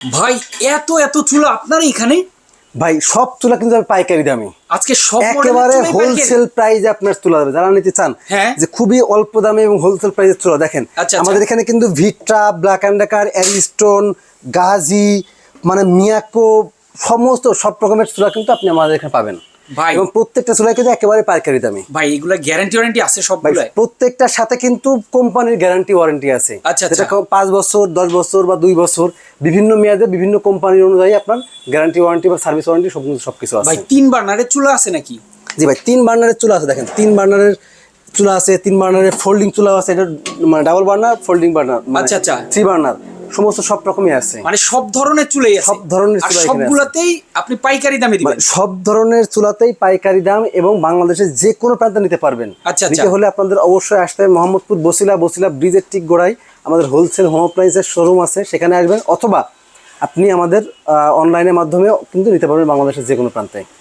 ভাই এত এত চুলা আপনার এখানে? ভাই সব চুলা কিন্তু পাইকারি দামে আজকে সব একেবারে হোলসেল প্রাইসে আপনার চুলা দেবে যারা নিতে চান হ্যাঁ যে খুবই অল্প দামে এবং হোলসেল প্রাইসে চুলা দেখেন। আমাদের এখানে কিন্তু Victra, Black and Decker, Ariston, Gazi, মানে মিয়াকো সমস্ত সব রকমের চুলা কিন্তু আপনি আমাদের এখানে পাবেন ভাই, এবং প্রত্যেকটা চুলা কিন্তু একেবারে পাইকারি দামে। ভাই এগুলা গ্যারান্টি ওয়ারেন্টি আছে সবগুলাই? প্রত্যেকটার সাথে কিন্তু কোম্পানির গ্যারান্টি ওয়ারেন্টি আছে। যেটা 5 বছর, 10 বছর বা 2 বছর বিভিন্ন মেয়াদে বিভিন্ন কোম্পানির অনুযায়ী আপনার গ্যারান্টি ওয়ারেন্টি বা সার্ভিস ওয়ারেন্টি সবকিছু আছে। ভাই 3 বার্নারের চুলা আছে নাকি? জি ভাই 3 বার্নারের চুলা আছে। দেখেন 3 বার্নারের চুলা আছে, 3 বার্নারের ফোল্ডিং চুলা আছে, এটা মানে ডাবল বার্নার, ফোল্ডিং বার্নার, আচ্ছা 3 বার্নার সমস্ত সব রকমই আছে। মানে সব ধরনের চুলাই আছে, সব ধরনের চুলা এখানে আছে। সবগুলাতেই আপনি পাইকারি দামে দিবেন? সব ধরনের চুলাতেই পাইকারি দাম এবং বাংলাদেশের যে কোনো প্রান্তে নিতে পারবেন। নিতে হলে আপনাদের অবশ্যই আসতে হবে মোহাম্মদপুর বসিলা ব্রিজের ঠিক গোড়ায় আমাদের হোলসেল হোম অ্যাপ্লায়েন্সের শোরুম আছে, সেখানে আসবেন, অথবা আপনি আমাদের অনলাইনের মাধ্যমেও কিন্তু নিতে পারবেন বাংলাদেশের যে কোনো প্রান্তে।